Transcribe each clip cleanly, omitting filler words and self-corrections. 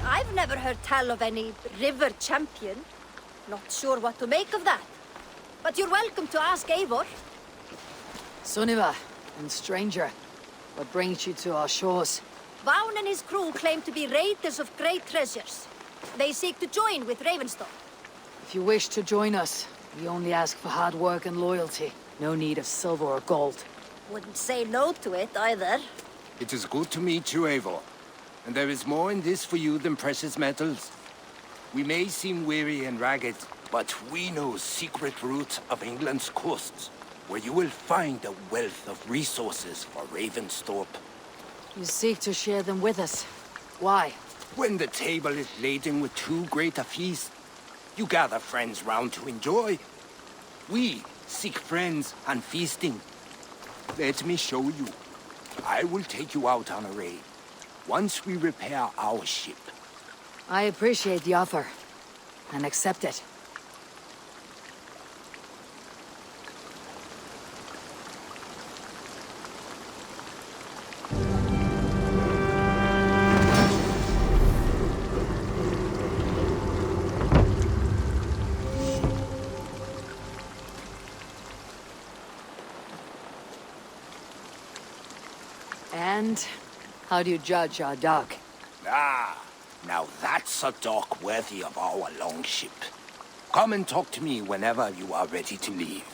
I've never heard tell of any river champion. Not sure what to make of that. But you're welcome to ask Eivor. Sunniva, and stranger, what brings you to our shores? Vaun and his crew claim to be raiders of great treasures. They seek to join with Ravenstone. If you wish to join us, we only ask for hard work and loyalty. No need of silver or gold. Wouldn't say no to it, either. It is good to meet you, Eivor. And there is more in this for you than precious metals. We may seem weary and ragged, but we know secret routes of England's coasts, where you will find a wealth of resources for Ravensthorpe. You seek to share them with us. Why? When the table is laden with too great a feast, you gather friends round to enjoy. We seek friends and feasting. Let me show you. I will take you out on a raid, once we repair our ship. I appreciate the offer, and accept it. And how do you judge our dock? Ah, now that's a dock worthy of our longship. Come and talk to me whenever you are ready to leave.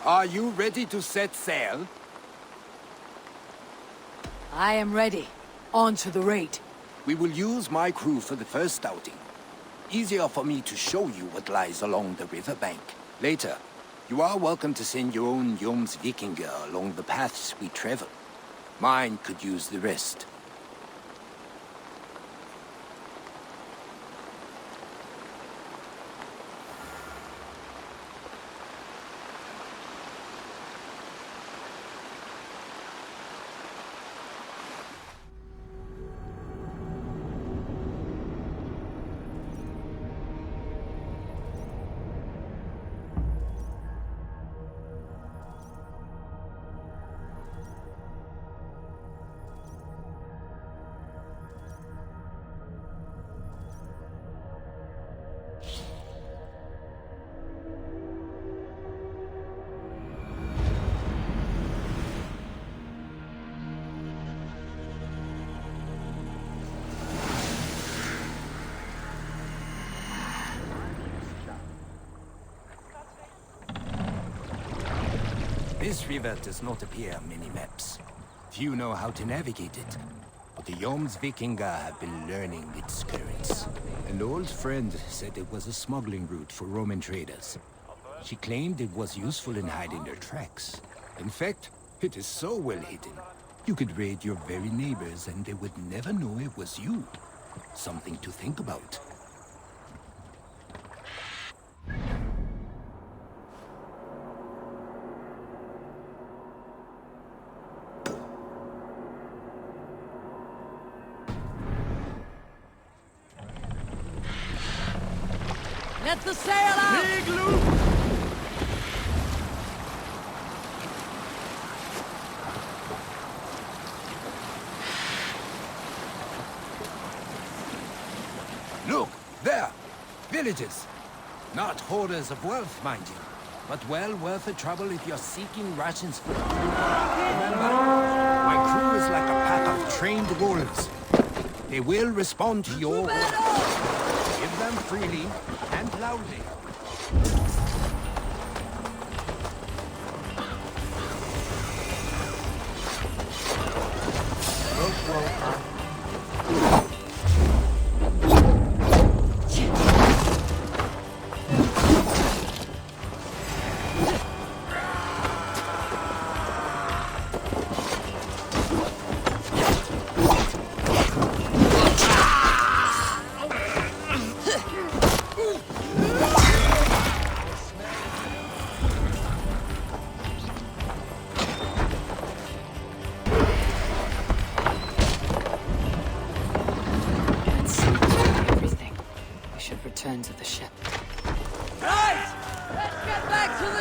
Are you ready to set sail? I am ready. On to the raid. We will use my crew for the first outing. Easier for me to show you what lies along the riverbank. Later, you are welcome to send your own Jomsvikinger along the paths we travel. Mine could use the rest. This river does not appear on many maps. Few know how to navigate it, but the Jomsvikinger have been learning its currents. An old friend said it was a smuggling route for Roman traders. She claimed it was useful in hiding their tracks. In fact, it is so well hidden, you could raid your very neighbors and they would never know it was you. Something to think about. Let the sail out! Big loop! Look, there! Villages! Not hoarders of wealth, mind you, but well worth the trouble if you're seeking rations for food. Remember, my crew is like a pack of trained wolves. They will respond to your orders. Give them freely and loudly.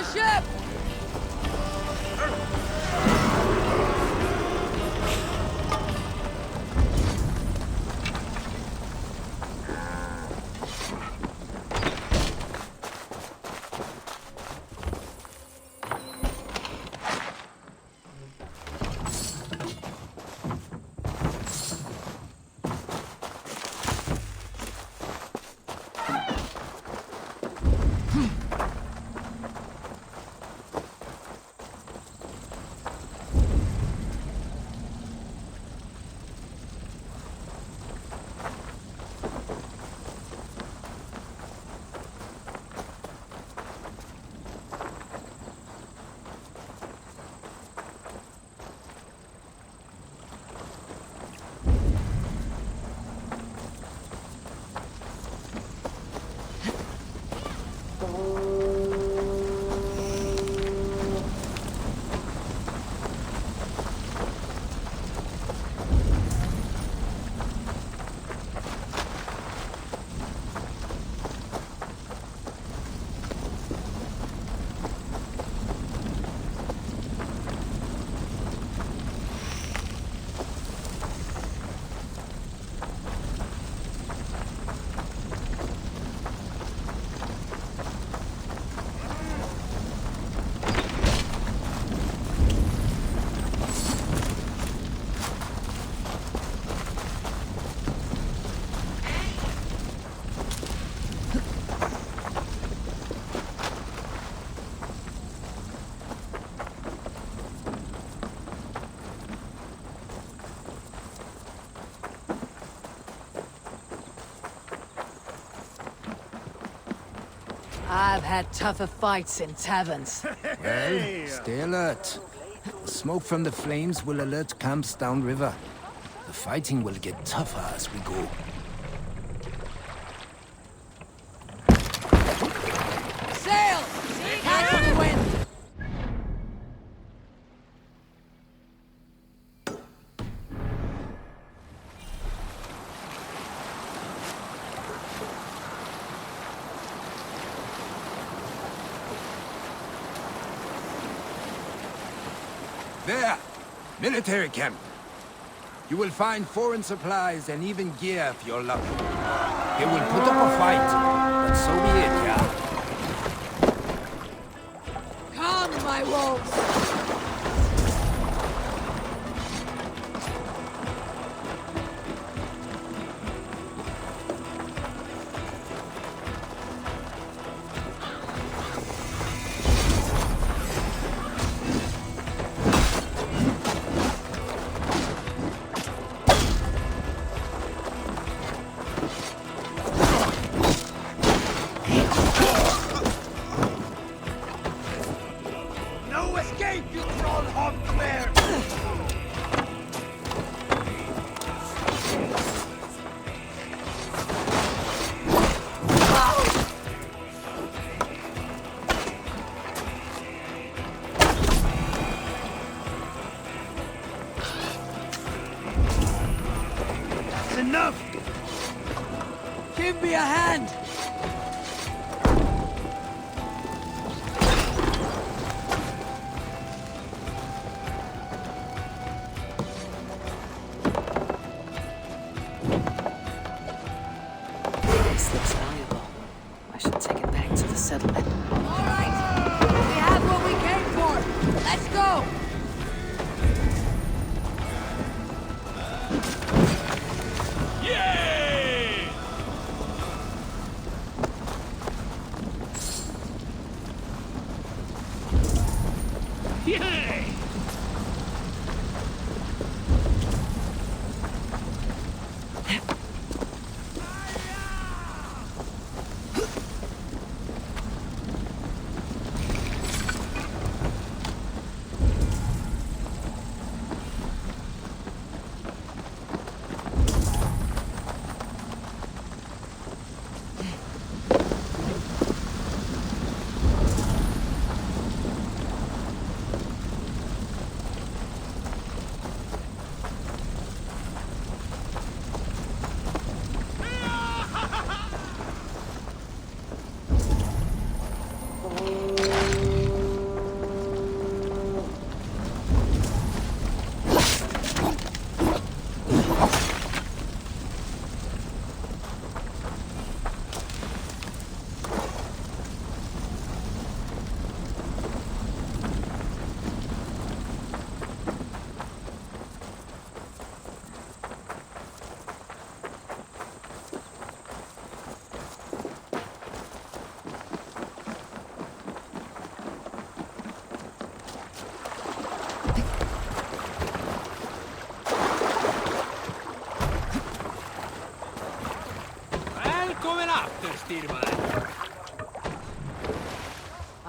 the ship! I've had tougher fights in taverns. Well, stay alert. The smoke from the flames will alert camps downriver. The fighting will get tougher as we go. Sail! Catch the wind! There! Military camp. You will find foreign supplies and even gear if you're lucky. They will put up a fight, but so be it, yeah. Come, my wolves! Enough! Give me a hand! This looks valuable. I should take it back to the settlement. All right! We have what we came for! Let's go!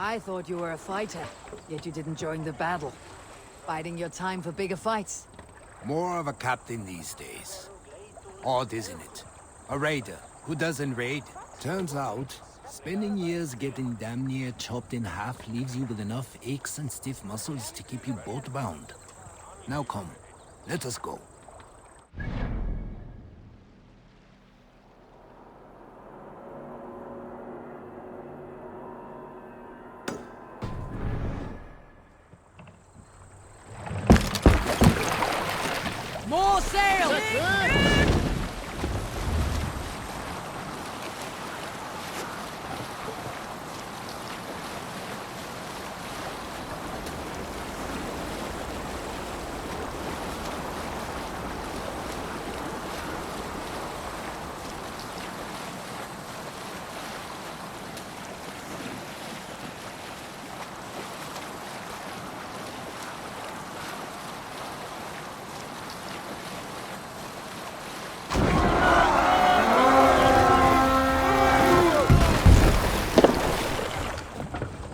I thought you were a fighter, yet you didn't join the battle. Biding your time for bigger fights. More of a captain these days. Odd, isn't it? A raider who doesn't raid. Turns out, spending years getting damn near chopped in half leaves you with enough aches and stiff muscles to keep you boat-bound. Now come, let us go. More sail!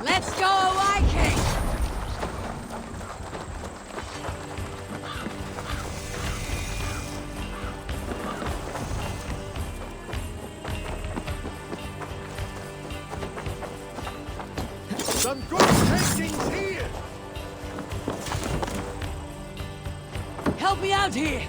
Let's go, Viking! Some good takings here! Help me out here!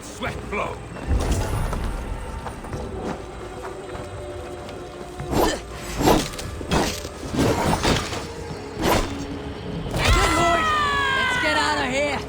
Sweat flow! Good lord! Let's get out of here!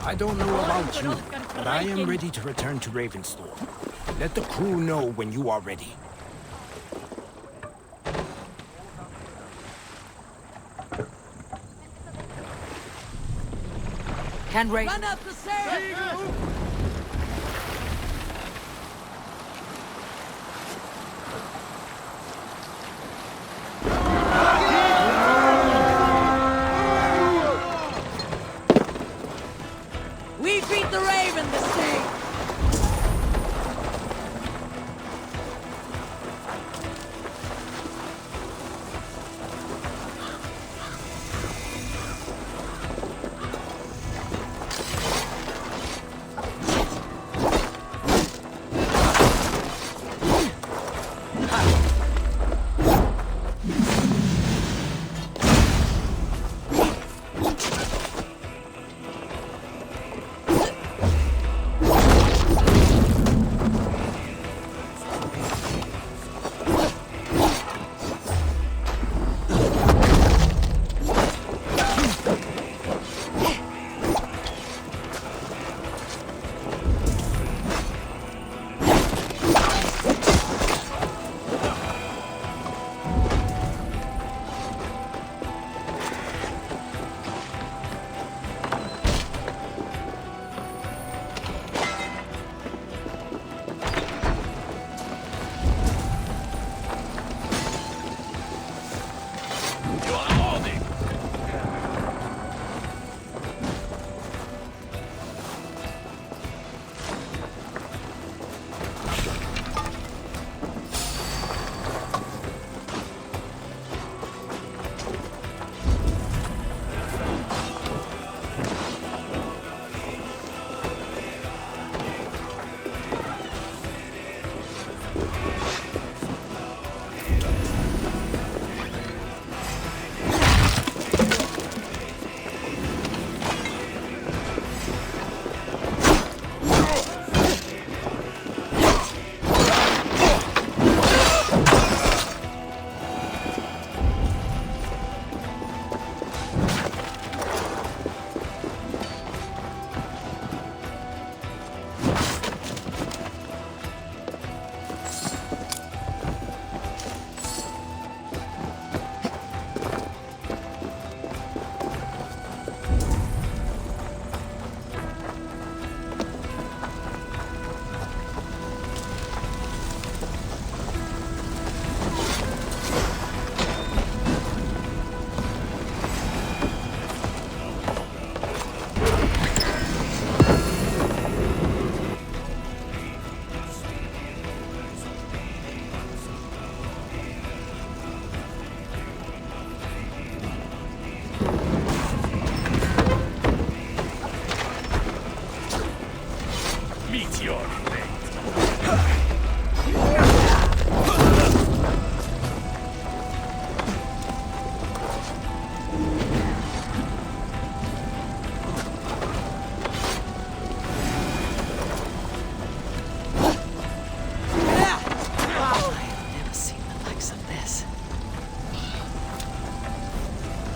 I don't know about you, but I am ready to return to Ravenstorm. Let the crew know when you are ready. Can raise. Run up the sail! We beat the Raven this day!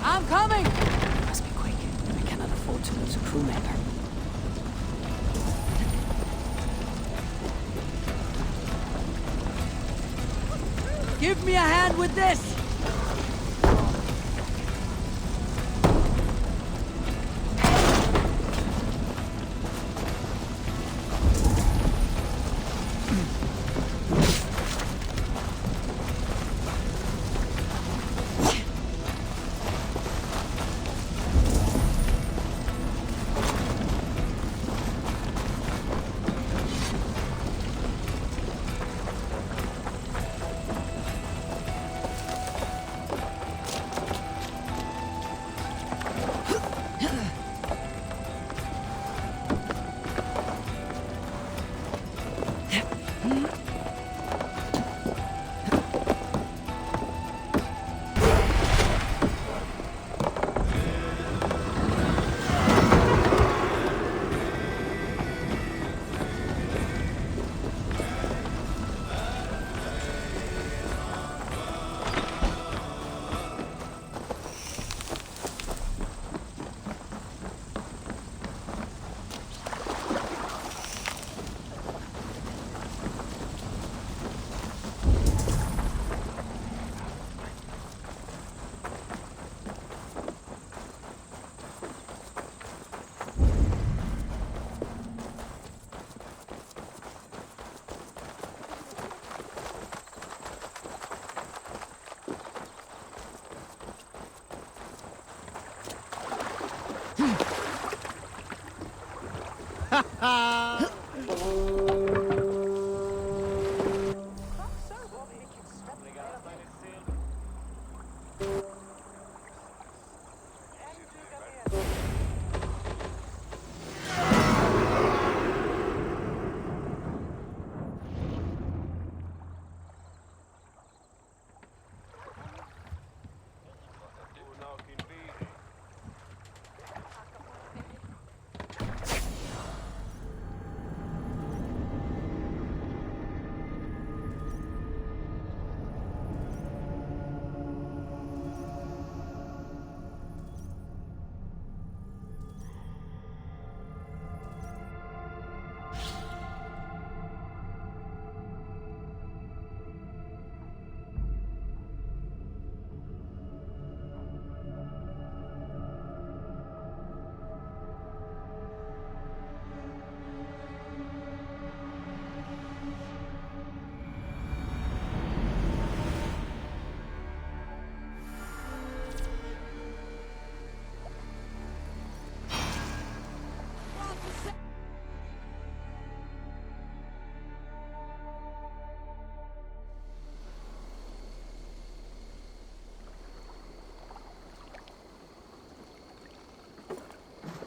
I'm coming! Must be quick. I cannot afford to lose a crew member. Give me a hand with this!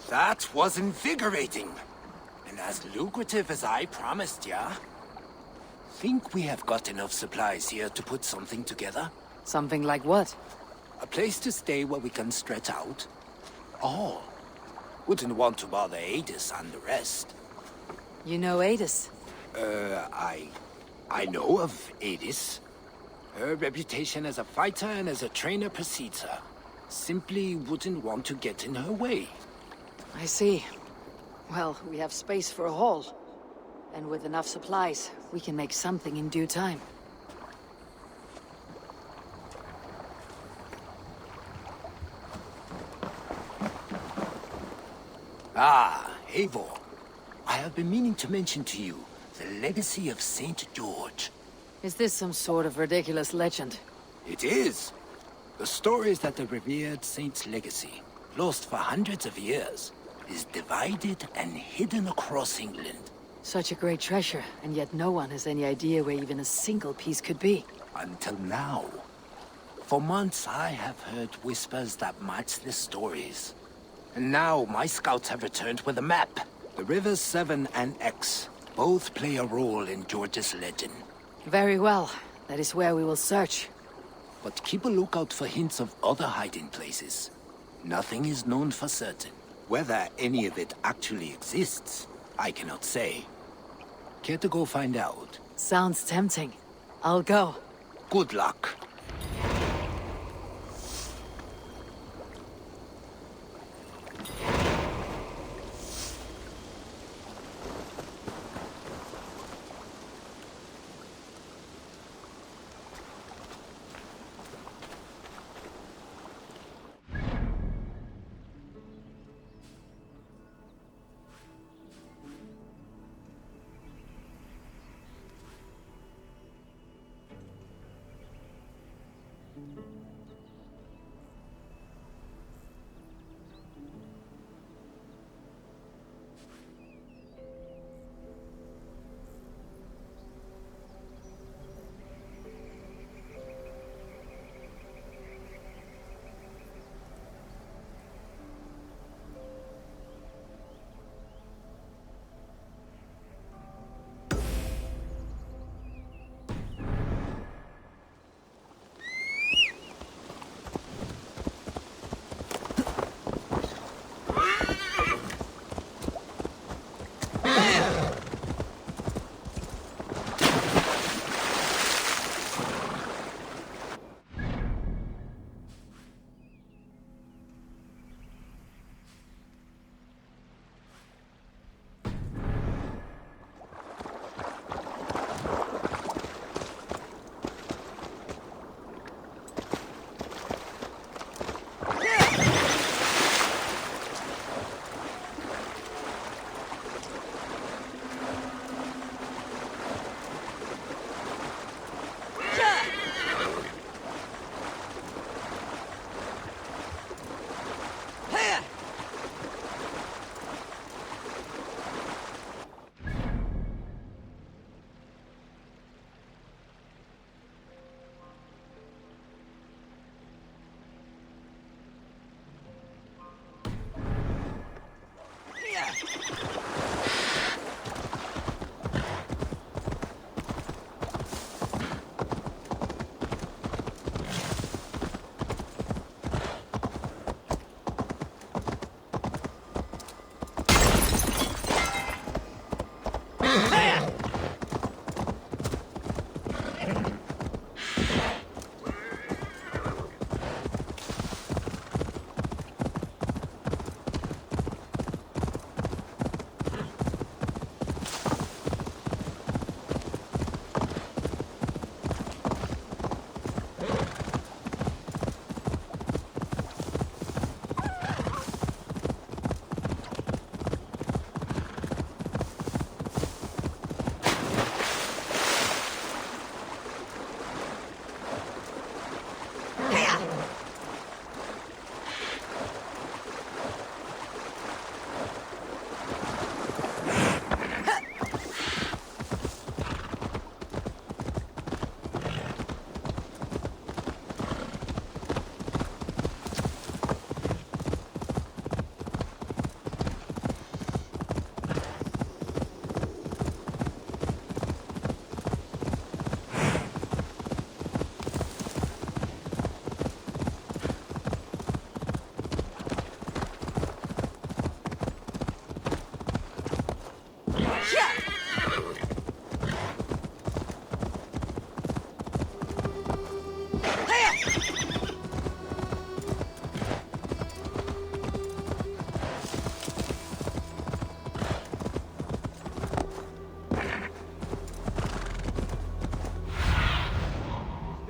That was invigorating. And as lucrative as I promised ya. Think we have got enough supplies here to put something together? Something like what? A place to stay where we can stretch out. Oh, wouldn't want to bother Adis and the rest. You know Adis? I know of Adis. Her reputation as a fighter and as a trainer precedes her. Simply wouldn't want to get in her way. I see. Well, we have space for a haul. And with enough supplies, we can make something in due time. Ah, Eivor. I have been meaning to mention to you the legacy of Saint George. Is this some sort of ridiculous legend? It is. The story is that the revered saint's legacy, lost for hundreds of years, is divided and hidden across England. Such a great treasure, and yet no one has any idea where even a single piece could be. Until now. For months I have heard whispers that match the stories. And now my scouts have returned with a map. The rivers Severn and Exe Both play a role in George's legend. Very well. That is where we will search. But keep a lookout for hints of other hiding places. Nothing is known for certain. Whether any of it actually exists, I cannot say. Care to go find out? Sounds tempting. I'll go. Good luck.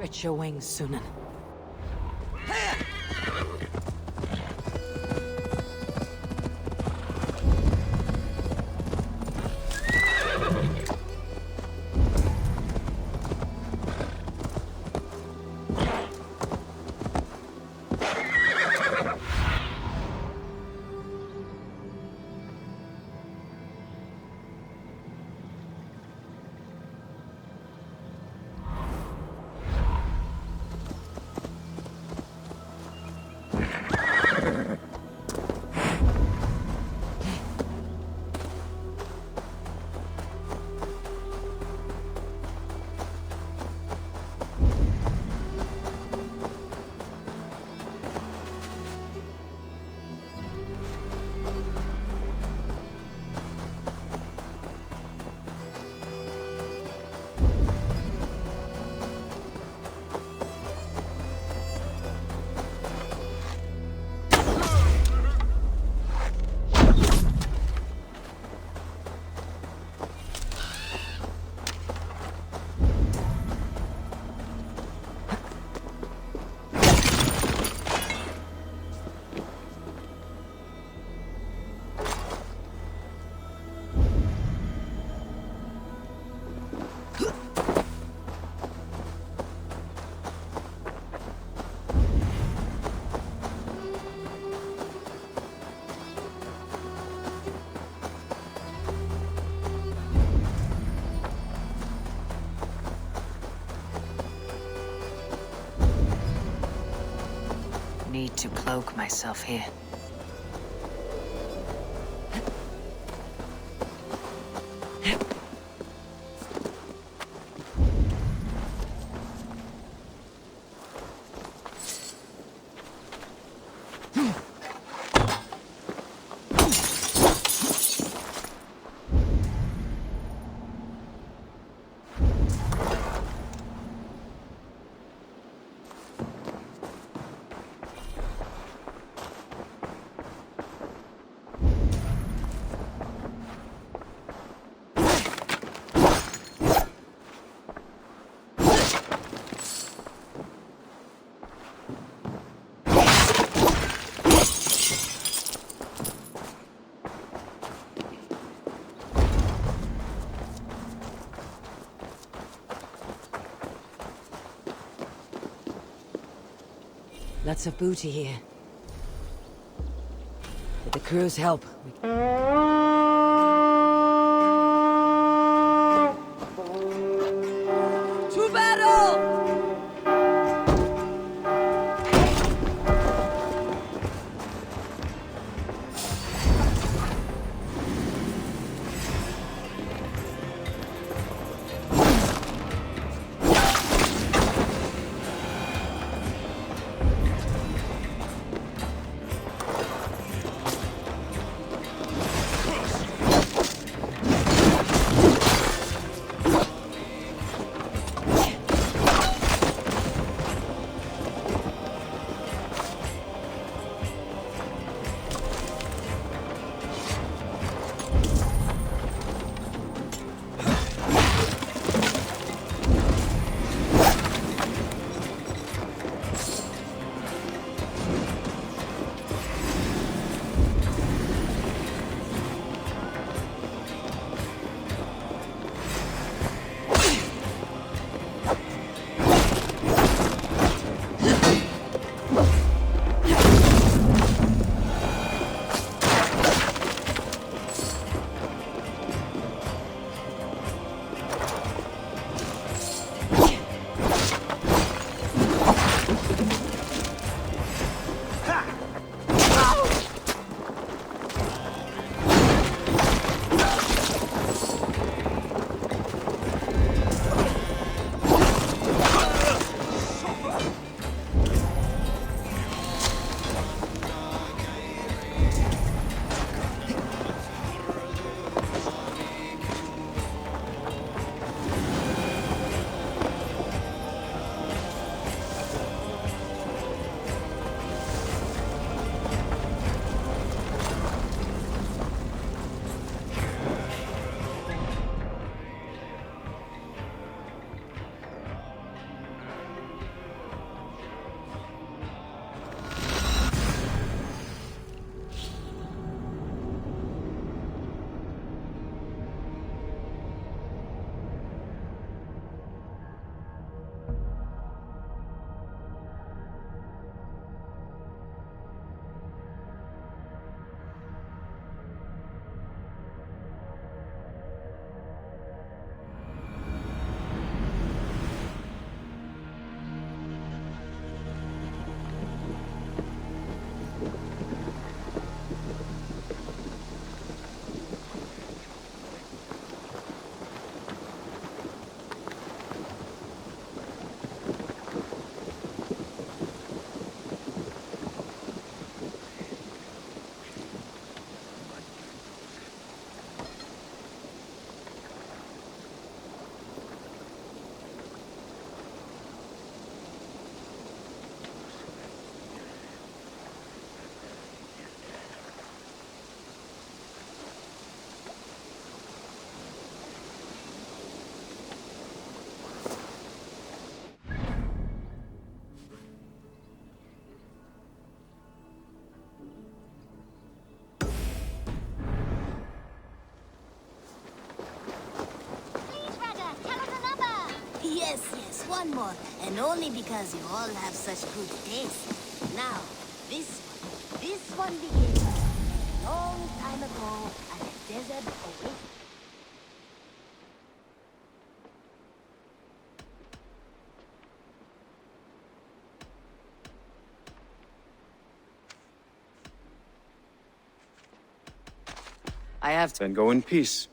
Stretch your wings, Sunan. need to cloak myself here. Lots of booty here. With the crew's help, to battle! One more, and only because you all have such good taste. Now, this one begins a long time ago at a desert oasis. I have to. Then go in peace.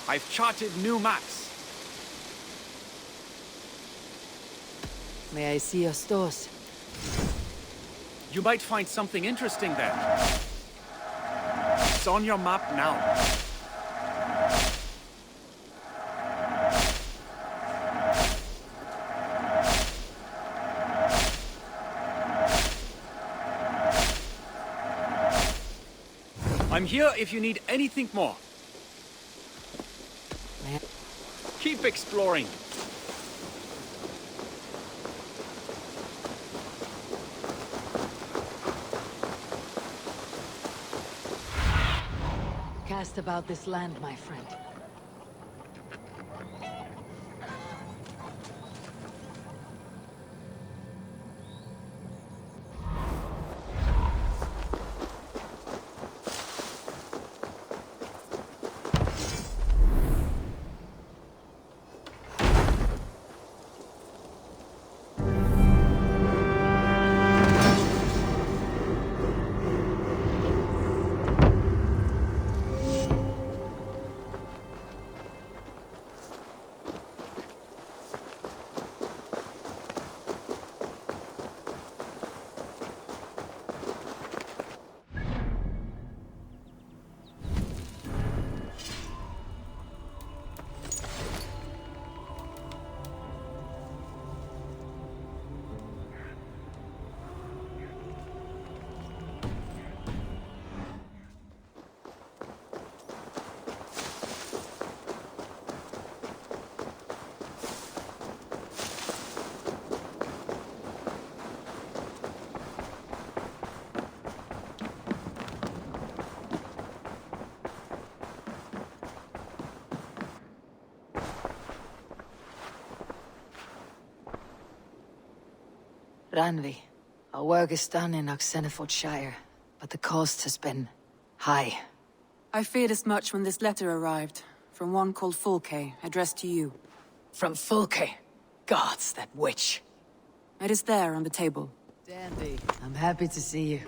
I've charted new maps. May I see your stores? You might find something interesting there. It's on your map now. I'm here if you need anything more. Keep exploring. Cast about this land, my friend. Ranvi, our work is done in Shire, but the cost has been high. I feared as much when this letter arrived, from one called Fulke, addressed to you. From Fulke? Gods, that witch. It is there on the table. Dandy. I'm happy to see you.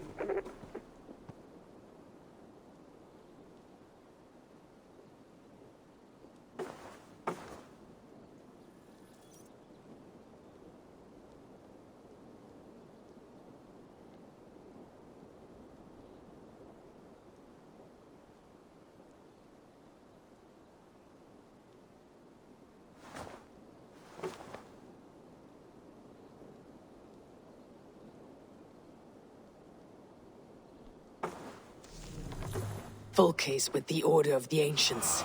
Fulke's with the Order of the Ancients.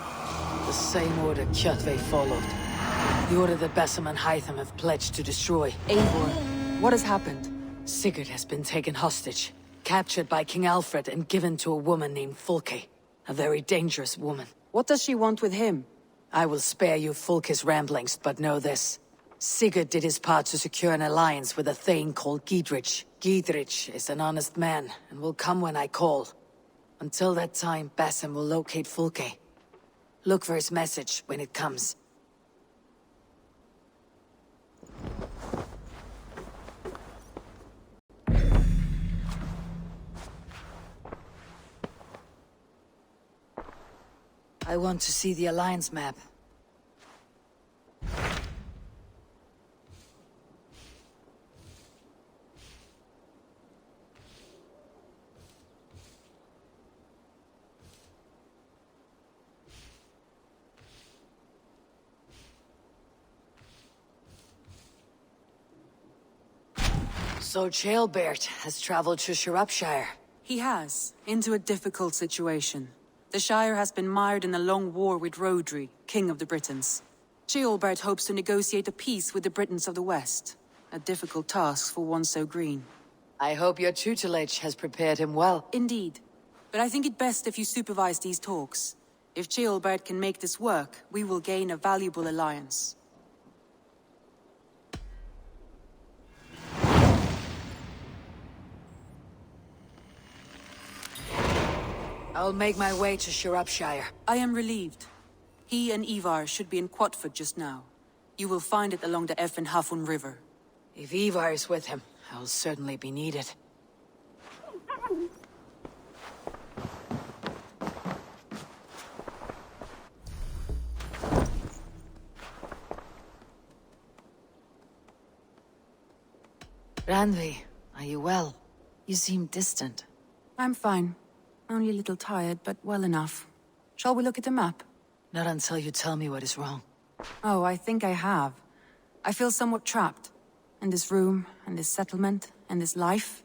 The same order Kjotve followed. The order that Basim and Hytham have pledged to destroy. Eivor, what has happened? Sigurd has been taken hostage, captured by King Alfred and given to a woman named Fulke. A very dangerous woman. What does she want with him? I will spare you Fulke's ramblings, but know this. Sigurd did his part to secure an alliance with a thane called Gidrich. Gidrich is an honest man, and will come when I call. Until that time, Basim will locate Fulke. Look for his message when it comes. I want to see the Alliance map. So Jailbert has traveled to Shropshire. He has, into a difficult situation. The Shire has been mired in a long war with Rhodri, King of the Britons. Ceolbert hopes to negotiate a peace with the Britons of the West. A difficult task for one so green. I hope your tutelage has prepared him well. Indeed. But I think it best if you supervise these talks. If Ceolbert can make this work, we will gain a valuable alliance. I'll make my way to Shropshire. I am relieved. He and Ivar should be in Quatford just now. You will find it along the Hafun River. If Ivar is with him, I'll certainly be needed. Randvi, are you well? You seem distant. I'm fine. Only a little tired, but well enough. Shall we look at the map? Not until you tell me what is wrong. Oh, I think I have. I feel somewhat trapped. In this room, and this settlement, and this life.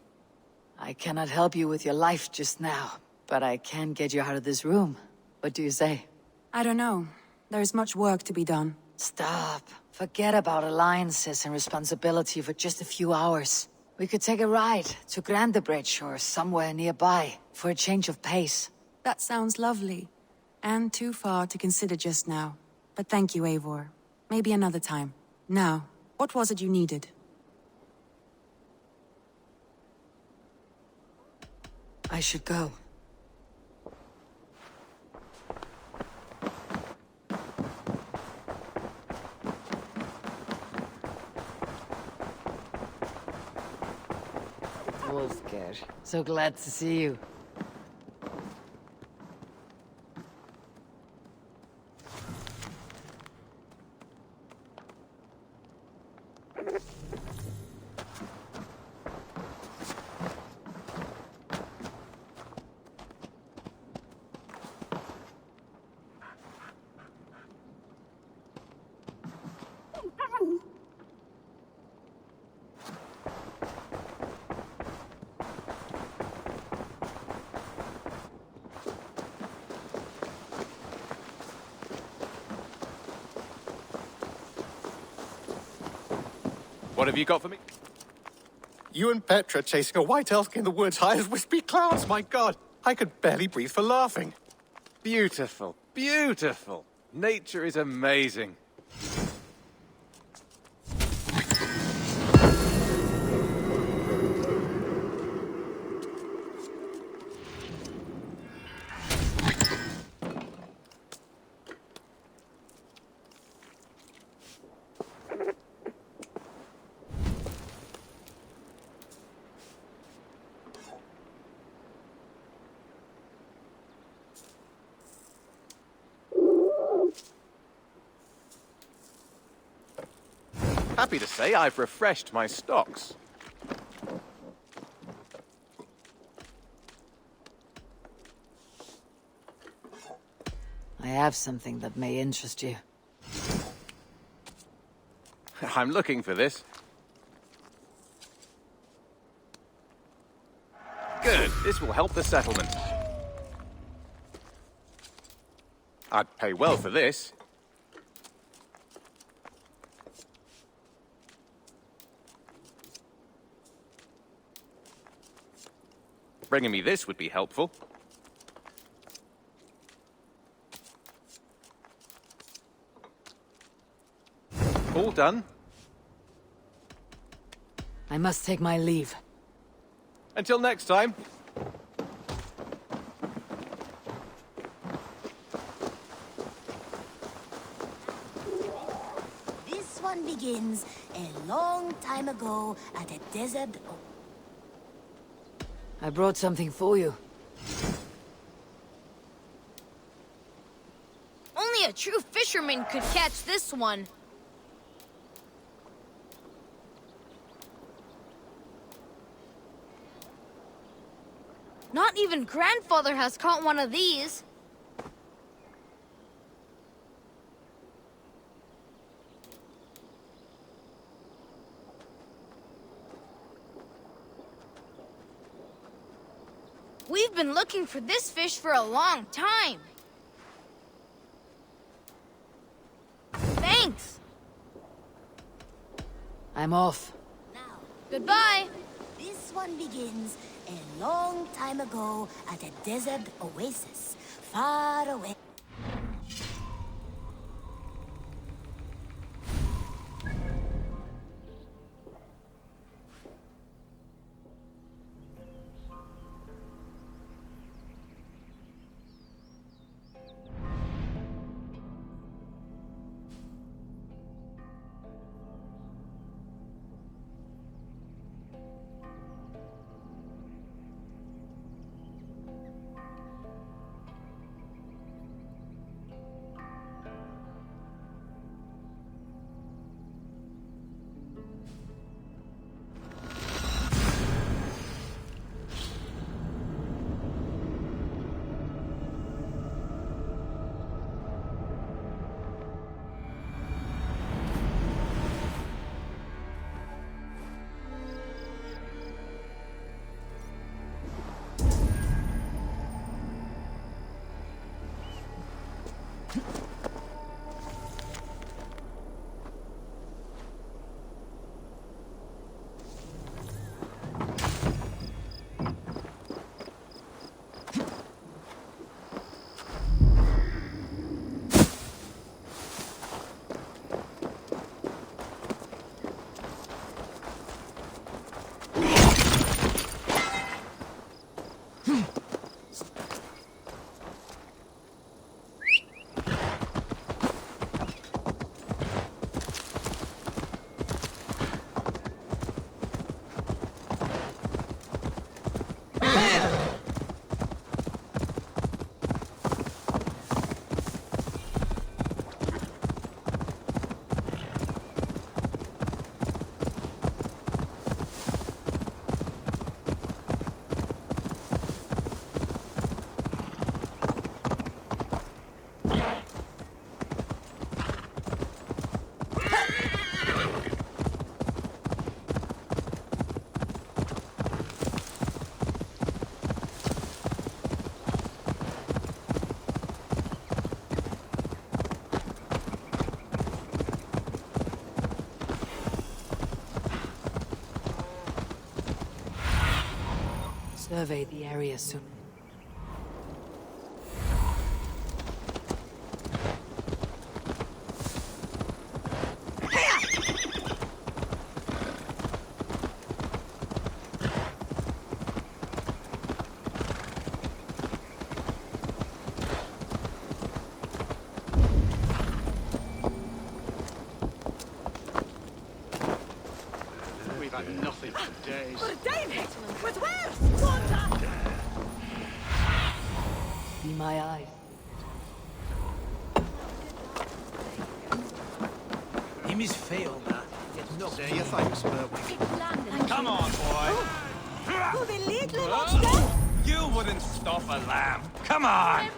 I cannot help you with your life just now, but I can get you out of this room. What do you say? I don't know. There is much work to be done. Stop. Forget about alliances and responsibility for just a few hours. We could take a ride to Grandebridge or somewhere nearby for a change of pace. That sounds lovely. And too far to consider just now. But thank you, Eivor. Maybe another time. Now, what was it you needed? I should go. Wolfgar, so glad to see you. What have you got for me? You and Petra chasing a white elk in the woods high as wispy clouds, my god! I could barely breathe for laughing. Beautiful, beautiful. Nature is amazing. Happy to say I've refreshed my stocks. I have something that may interest you. I'm looking for this. Good, this will help the settlement. I'd pay well for this. Bringing me this would be helpful. All done. I must take my leave. Until next time. This one begins a long time ago at a desert. I brought something for you. Only a true fisherman could catch this one. Not even grandfather has caught one of these. We've been looking for this fish for a long time. Thanks. I'm off. Now, Goodbye. this one begins a long time ago at a desert oasis, far away. survey the area soon. We've had nothing for days. With Wells! Water! Be my eyes. He misfailed that. Say your thanks, Berwick. Come on, boy. Oh, the little monster! You wouldn't stop a lamb. Come on.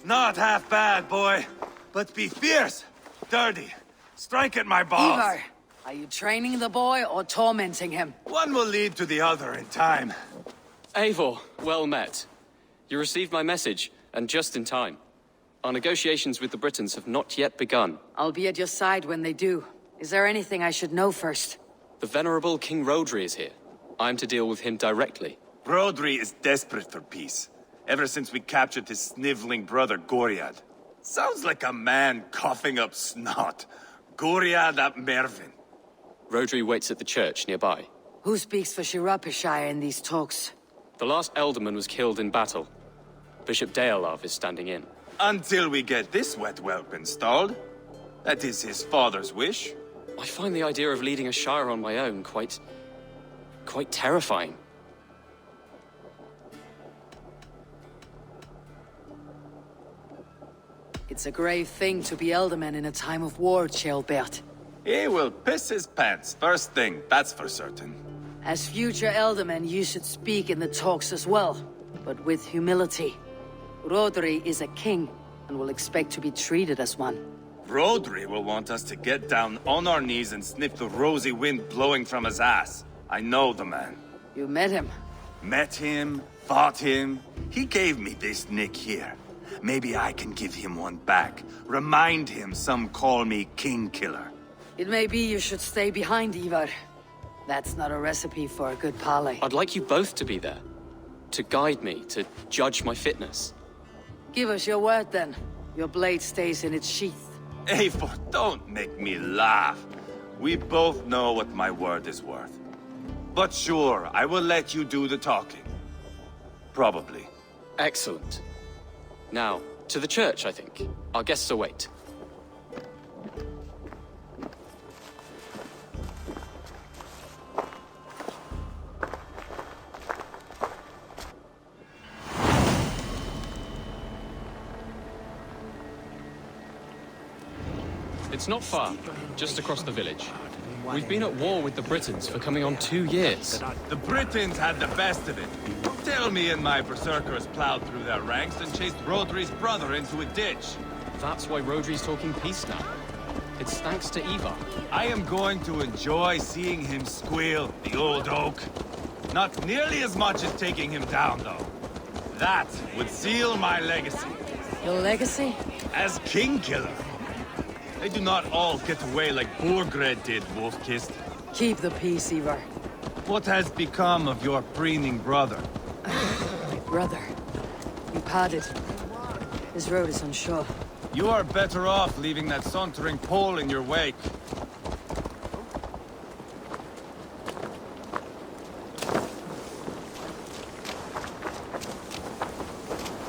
Not half bad, boy. But be fierce, dirty. Strike at my balls. Ivar, are you training the boy or tormenting him? One will lead to the other in time. Eivor, well met. You received my message, and just in time. Our negotiations with the Britons have not yet begun. I'll be at your side when they do. Is there anything I should know first? The venerable King Rodri is here. I'm to deal with him directly. Rodri is desperate for peace. Ever since we captured his sniveling brother, Goriad. Sounds like a man coughing up snot. Goriad ap Mervin. Rodri waits at the church nearby. Who speaks for Shirapishire in these talks? The last alderman was killed in battle. Bishop Deolav is standing in. Until we get this wet whelp installed. That is his father's wish. I find the idea of leading a shire on my own quite terrifying. It's a grave thing to be alderman in a time of war, Ceolbert. He will piss his pants first thing, that's for certain. As future alderman, you should speak in the talks as well, but with humility. Rodri is a king, and will expect to be treated as one. Rodri will want us to get down on our knees and sniff the rosy wind blowing from his ass. I know the man. You met him? Met him, fought him. He gave me this nick here. Maybe I can give him one back. Remind him some call me King Killer. It may be you should stay behind, Ivar. That's not a recipe for a good parley. I'd like you both to be there. To guide me, to judge my fitness. Give us your word, then. Your blade stays in its sheath. Eivor, don't make me laugh. We both know what my word is worth. But sure, I will let you do the talking. Probably. Excellent. Now, to the church, I think. Our guests await. It's not far, just across the village. We've been at war with the Britons for coming on 2 years. The Britons had the best of it. Tell me and my berserkers plowed through their ranks and chased Rodri's brother into a ditch. That's why Rodri's talking peace now. It's thanks to Ivar. I am going to enjoy seeing him squeal, the old oak. Not nearly as much as taking him down, though. That would seal my legacy. Your legacy? As King Killer. They do not all get away like Borgred did, Wolf-Kissed. Keep the peace, Ivar. What has become of your preening brother? My brother. We parted. His road is unsure. You are better off leaving that sauntering Pole in your wake.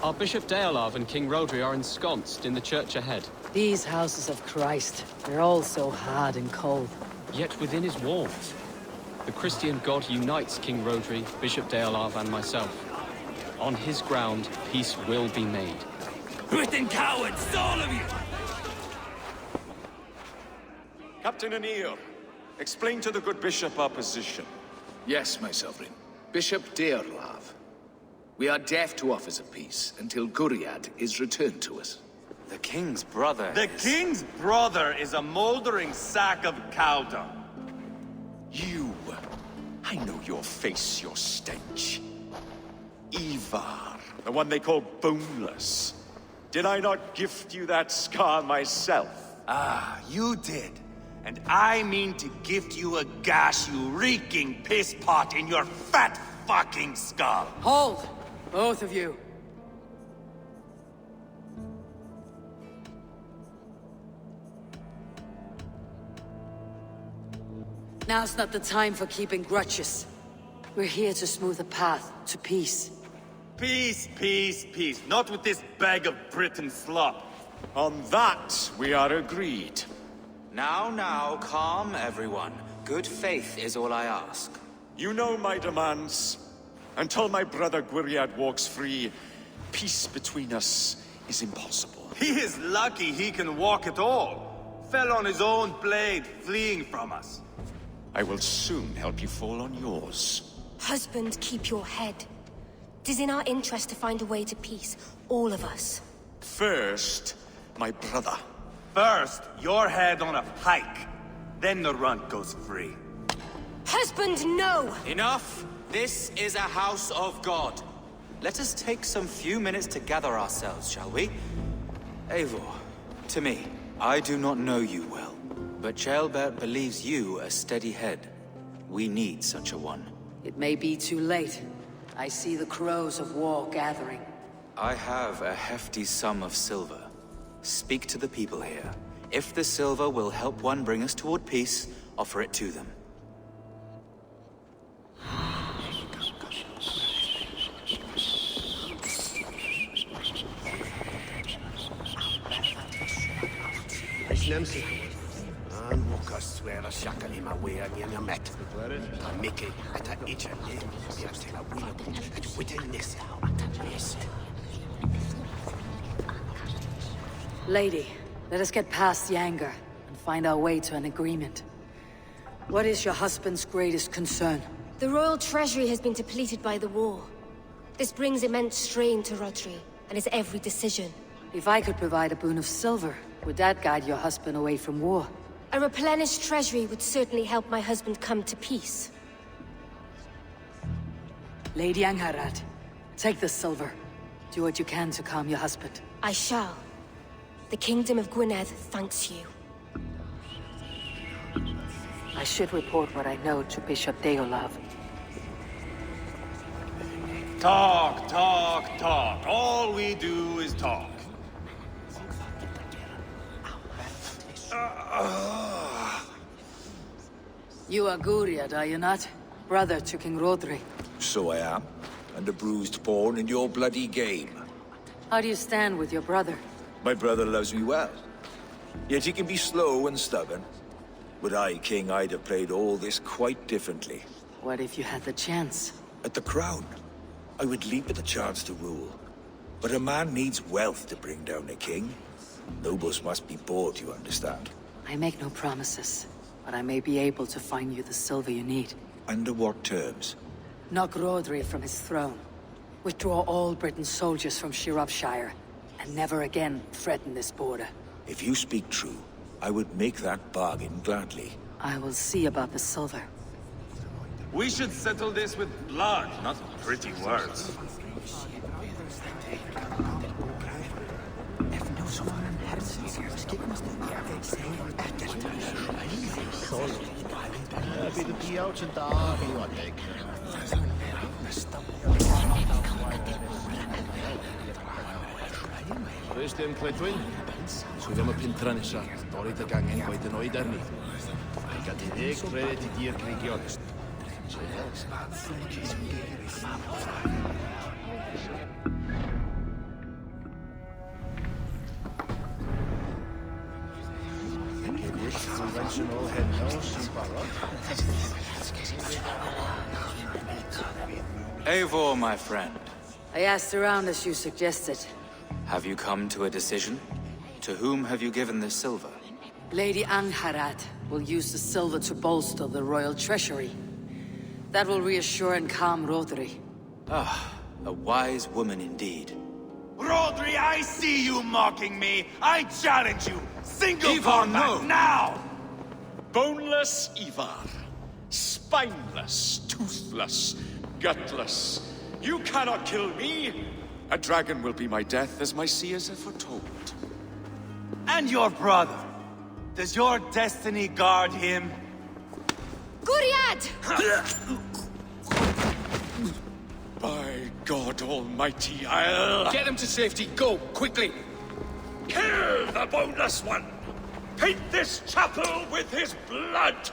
Our Bishop Deolav and King Rodri are ensconced in the church ahead. These houses of Christ, they're all so hard and cold. Yet within his walls, the Christian God unites King Rodri, Bishop Deolav, and myself. On his ground, peace will be made. Britain cowards, all of you! Captain Anil, explain to the good bishop our position. Yes, my sovereign. Bishop Deolav. We are deaf to offers of peace until Guriad is returned to us. The king's brother The king's brother is a moldering sack of cow dung. You! I know your face, your stench. Ivar, the one they call boneless. Did I not gift you that scar myself? Ah, you did. And I mean to gift you a gash, you reeking piss pot in your fat fucking skull! Hold! Both of you. Now's not the time for keeping grudges. We're here to smooth the path to peace. Peace, peace, peace. Not with this bag of Britain slop. On that, we are agreed. Now, calm everyone. Good faith is all I ask. You know my demands. Until my brother Gwiriad walks free, peace between us is impossible. He is lucky he can walk at all. Fell on his own blade, fleeing from us. I will soon help you fall on yours. Husband, keep your head. It is in our interest to find a way to peace, all of us. First, my brother. First, your head on a pike. Then the runt goes free. Husband, no! Enough! This is a house of God. Let us take some few minutes to gather ourselves, shall we? Eivor, to me, I do not know you well, but Ceolbert believes you a steady head. We need such a one. It may be too late. I see the crows of war gathering. I have a hefty sum of silver. Speak to the people here. If the silver will help one bring us toward peace, offer it to them. Lady, let us get past the anger and find our way to an agreement. What is your husband's greatest concern? The royal treasury has been depleted by the war. This brings immense strain to Rodri, and his every decision. If I could provide a boon of silver, would that guide your husband away from war? A replenished treasury would certainly help my husband come to peace. Lady Angharad, take the silver. Do what you can to calm your husband. I shall. The Kingdom of Gwynedd thanks you. I should report what I know to Bishop Deolav. Talk, talk, talk. All we do is talk. You are Gwiriad, are you not? Brother to King Rodri. So I am, and a bruised pawn in your bloody game. How do you stand with your brother? My brother loves me well. Yet he can be slow and stubborn. Were I king, I'd have played all this quite differently. What if you had the chance? At the crown, I would leap at the chance to rule. But a man needs wealth to bring down a king. Nobles must be bought, you understand. I make no promises, but I may be able to find you the silver you need. Under what terms? Knock Rodri from his throne. Withdraw all Britain's soldiers from Shropshire, and never again threaten this border. If you speak true, I would make that bargain gladly. I will see about the silver. We should settle this with blood, not pretty words. Rysdyn Cledwyn, swyddi am y pintra nesa, dorri dy gangen gwaith yn oed arni. Gan 10 credyd I dir greigion. Conventional heno sy'n barod. Eivor, my friend. I asked around as you suggested. Have you come to a decision? To whom have you given this silver? Lady Angharad will use the silver to bolster the royal treasury. That will reassure and calm Rodri. Ah, a wise woman indeed. Rodri, I see you mocking me! I challenge you! Single Ivar, combat, no. now! Boneless Ivar. Spineless, toothless, gutless. You cannot kill me! A dragon will be my death, as my seers have foretold. And your brother? Does your destiny guard him? Guriad! By God Almighty, I'll... Get him to safety. Go, quickly. Kill the boneless one! Paint this chapel with his blood!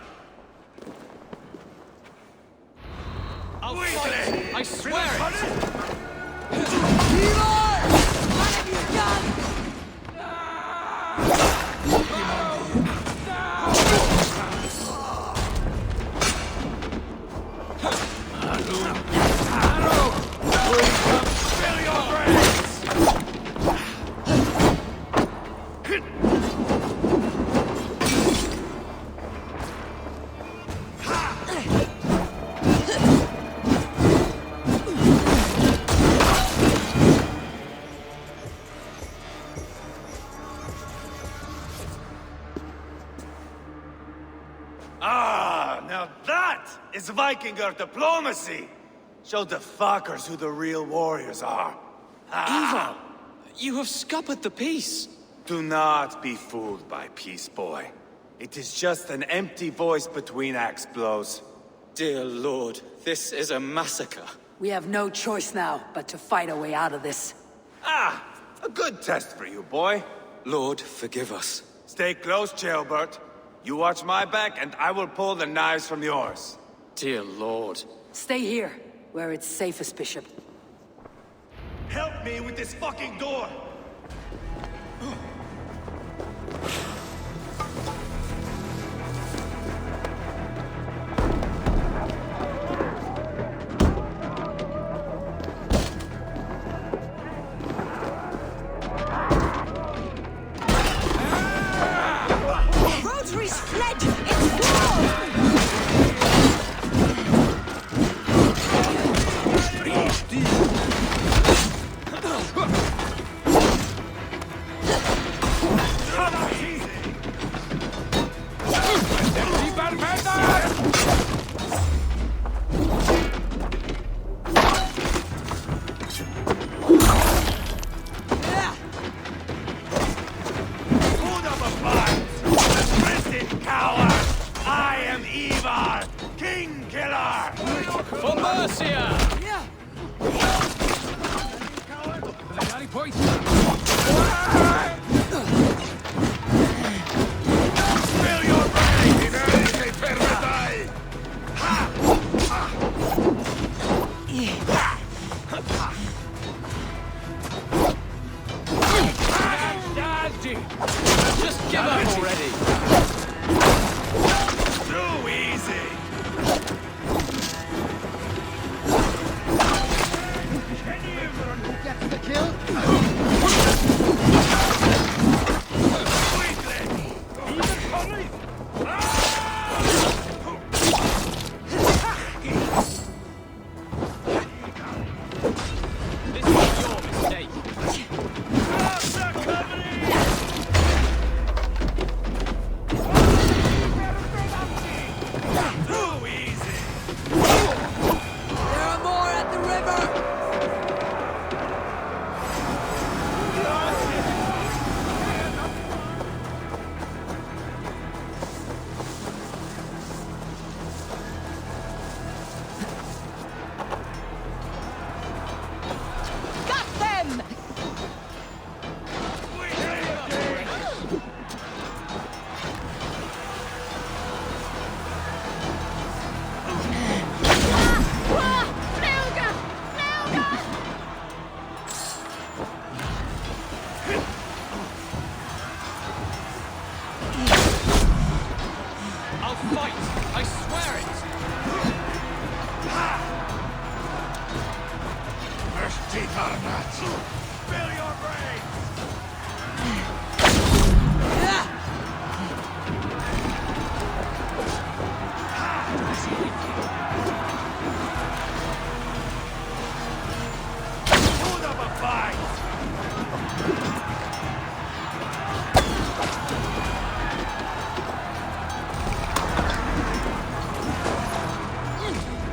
I'll fight! I swear it! Now that is Vikinger diplomacy! Show the fuckers who the real warriors are. Ivar! You have scuppered the peace! Do not be fooled by peace, boy. It is just an empty voice between axe blows. Dear Lord, this is a massacre. We have no choice now but to fight our way out of this. Ah! A good test for you, boy. Lord, forgive us. Stay close, Jailbert. You watch my back, and I will pull the knives from yours. Dear Lord. Stay here, where it's safest, Bishop. Help me with this fucking door! Rotary's fled! It's war! Just give up already! Too easy! Who gets the kill? This is your mistake!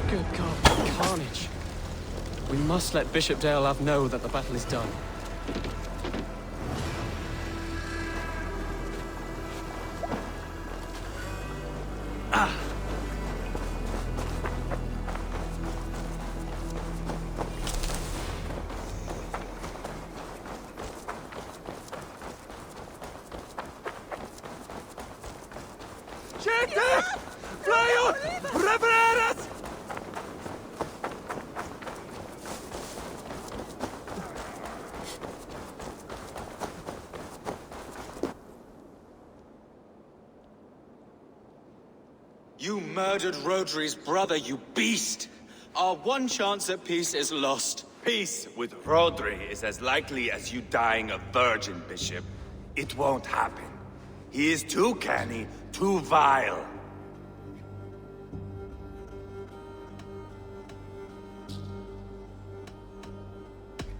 Good God, carnage. We must let Bishop Deolav know that the battle is done. Preparat! You murdered Rodri's brother, you beast! Our one chance at peace is lost. Peace with Rodri is as likely as you dying a virgin, Bishop. It won't happen. He is too canny, too vile.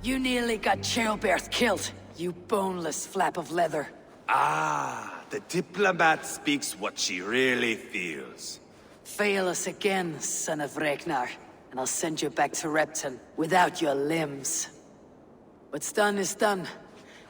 You nearly got Childbert killed, you boneless flap of leather. Ah, the diplomat speaks what she really feels. Fail us again, son of Ragnar, and I'll send you back to Repton without your limbs. What's done is done.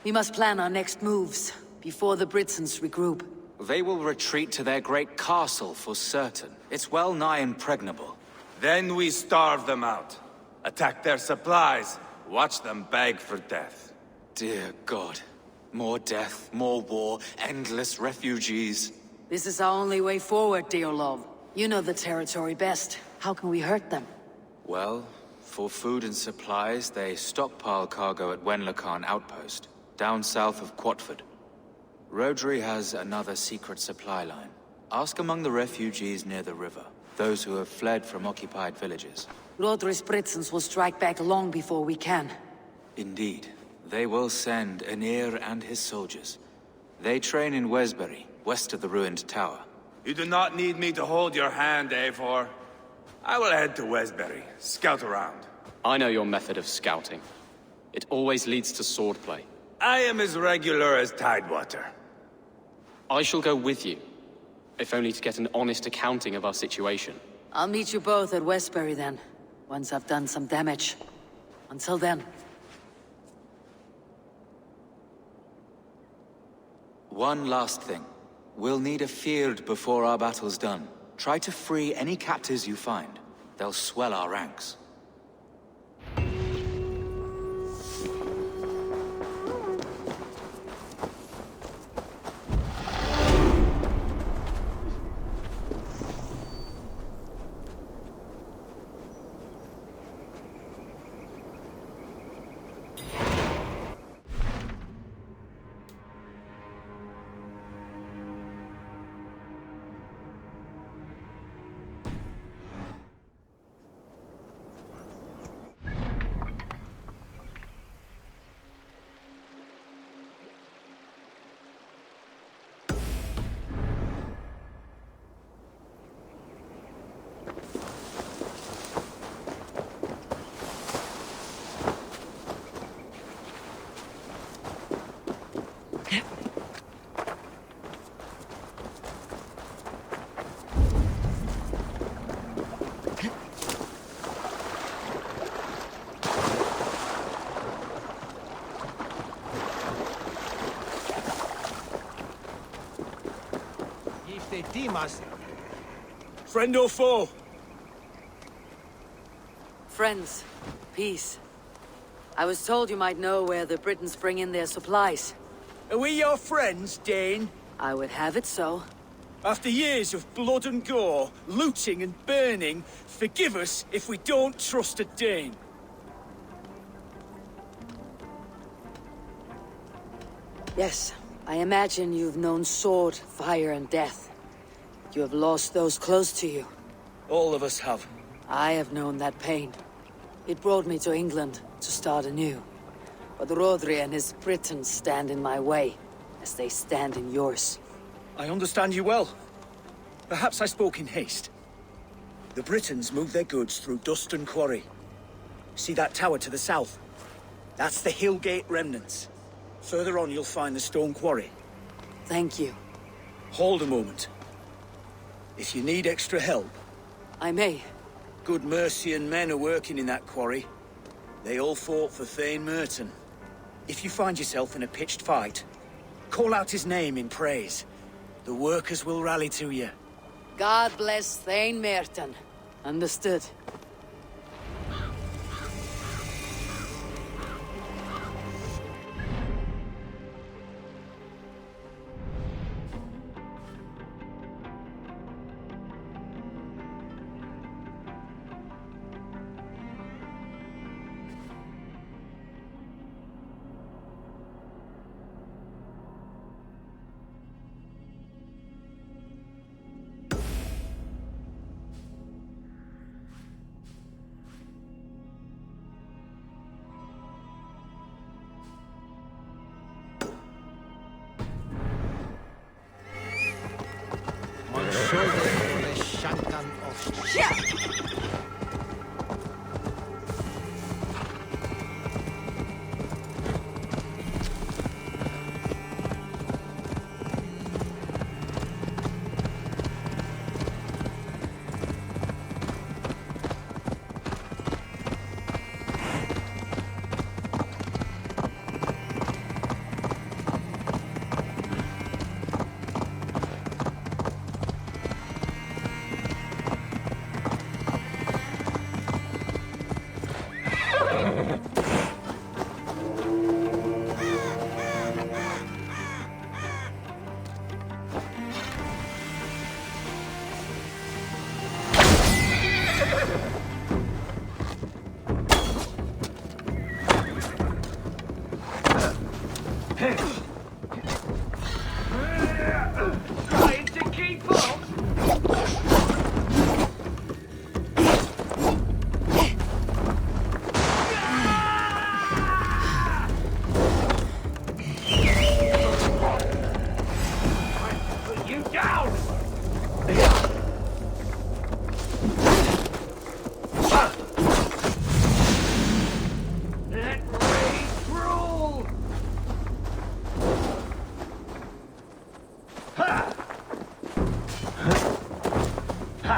We must plan our next moves before the Britons regroup. They will retreat to their great castle for certain. It's well nigh impregnable. Then we starve them out. Attack their supplies. Watch them beg for death. Dear God. More death, more war, endless refugees. This is our only way forward, dear love. You know the territory best. How can we hurt them? Well, for food and supplies, they stockpile cargo at Wenlacan Outpost, down south of Quatford. Rodri has another secret supply line. Ask among the refugees near the river, those who have fled from occupied villages. Rodri's Britons will strike back long before we can. Indeed. They will send Aenir and his soldiers. They train in Wesbury, west of the ruined tower. You do not need me to hold your hand, Eivor. I will head to Wesbury, scout around. I know your method of scouting. It always leads to swordplay. I am as regular as Tidewater. I shall go with you, if only to get an honest accounting of our situation. I'll meet you both at Westbury then, once I've done some damage. Until then. One last thing. We'll need a field before our battle's done. Try to free any captives you find. They'll swell our ranks. Friend or foe? Friends. Peace. I was told you might know where the Britons bring in their supplies. Are we your friends, Dane? I would have it so. After years of blood and gore, looting and burning, forgive us if we don't trust a Dane. Yes, I imagine you've known sword, fire, and death. You have lost those close to you. All of us have. I have known that pain. It brought me to England to start anew. But Rodri and his Britons stand in my way, as they stand in yours. I understand you well. Perhaps I spoke in haste. The Britons move their goods through Duston Quarry. See that tower to the south? That's the Hillgate remnants. Further on you'll find the stone quarry. Thank you. Hold a moment. If you need extra help... I may. Good Mercian men are working in that quarry. They all fought for Thane Merton. If you find yourself in a pitched fight, call out his name in praise. The workers will rally to you. God bless Thane Merton. Understood. Trying to keep up. Put you down. Let rage rule. Ha! Ha!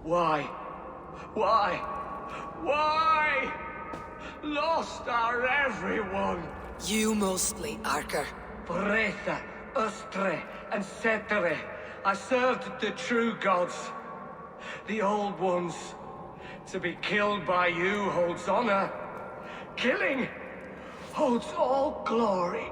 Why? Why? Why? Lost our everyone. You mostly, Archer. Bretha, Ustre, and Setere. I served the true gods. The old ones. To be killed by you holds honor. Killing holds all glory.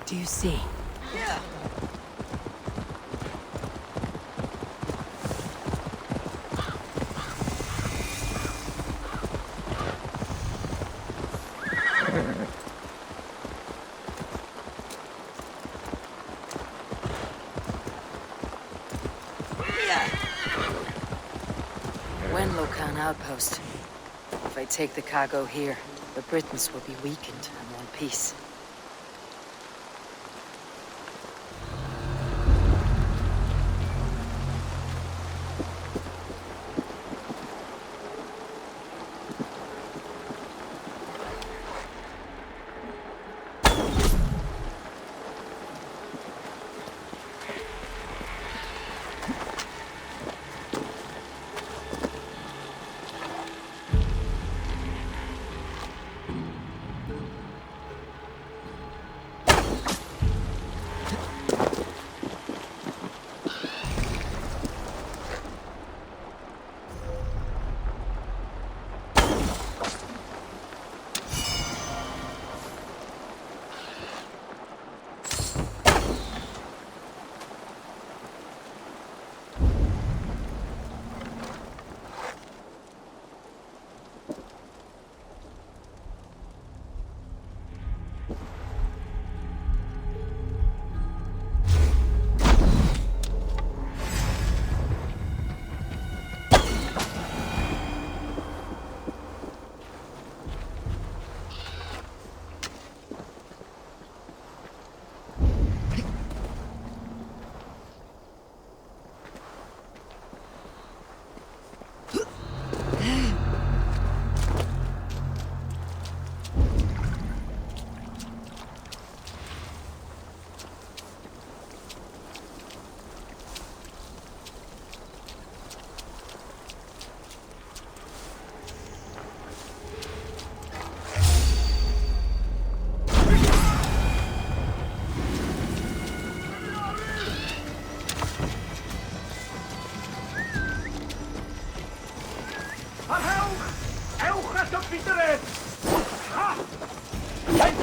Do you see? Yeah. Locan outpost. If I take the cargo here, the Britons will be weakened and want peace.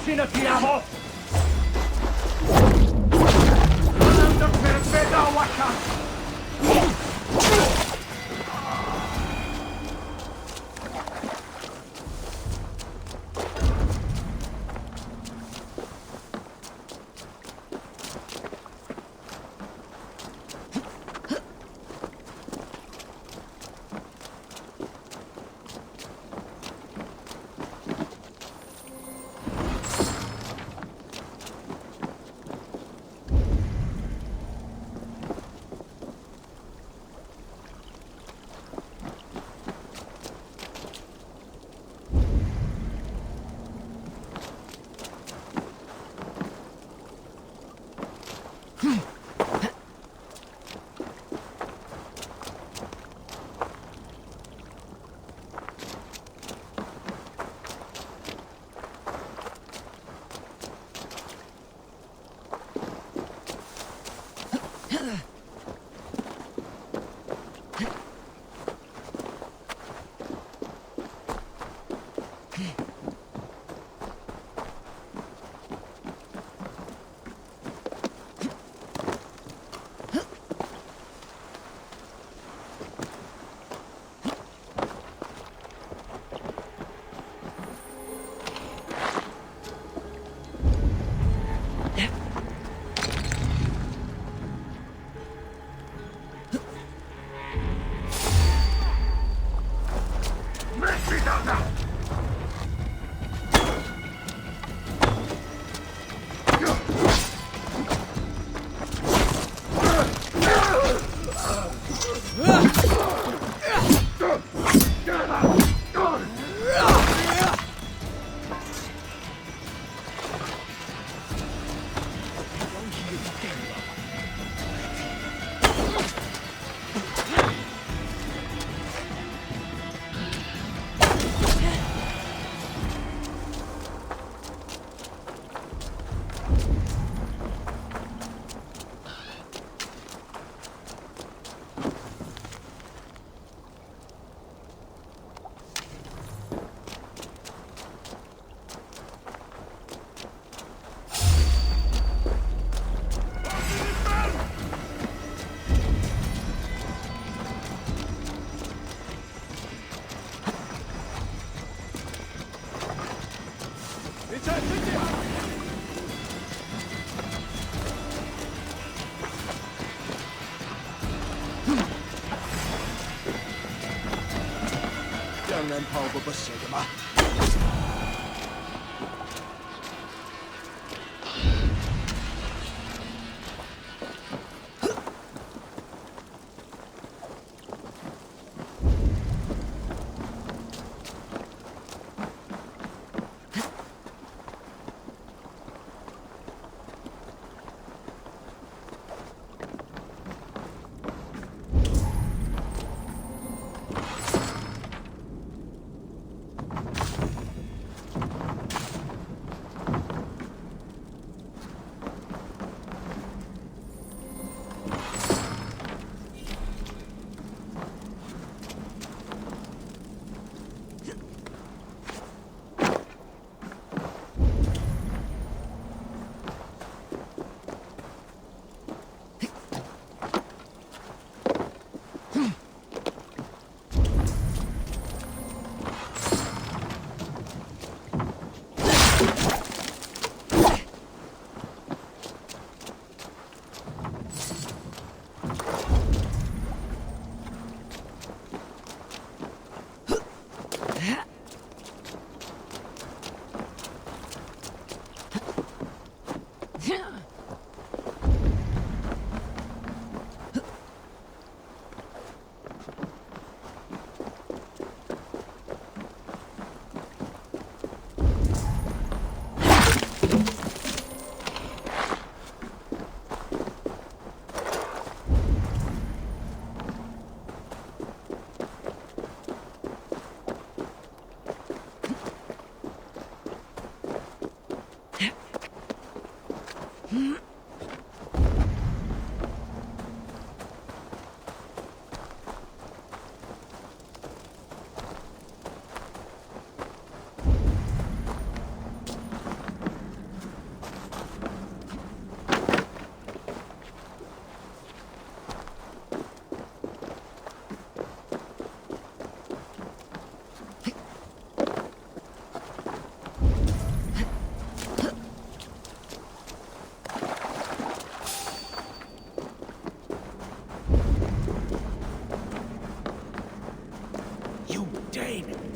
Sina Tiamo! Andando per Veda Waka! angen pawb o bysedd yma.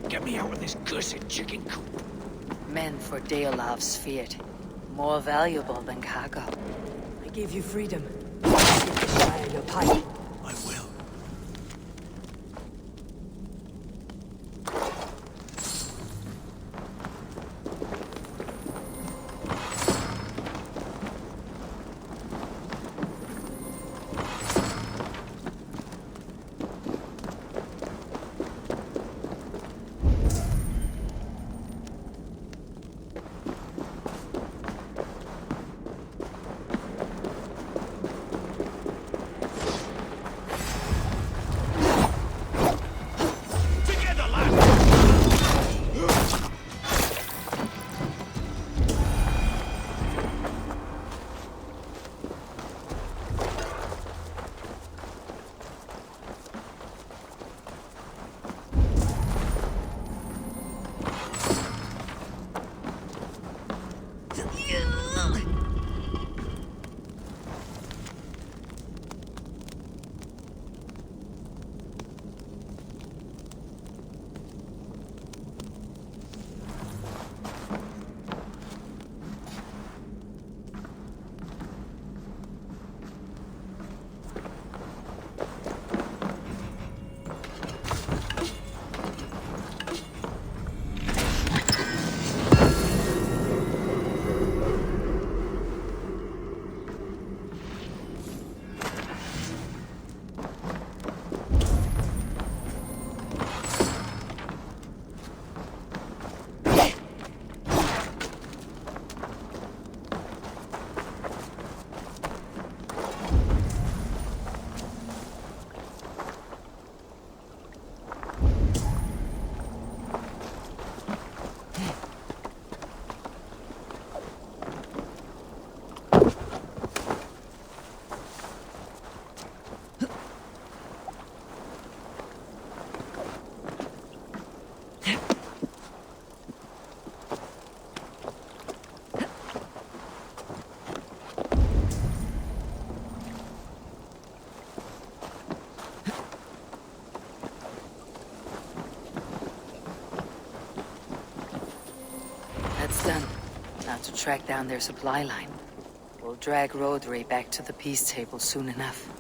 Get me out of this cursed chicken coop. Men for Deolav's fiat. More valuable than cargo. I gave you freedom. Give the Shire your pipe. I will. to track down their supply line. We'll drag Rodri back to the peace table soon enough.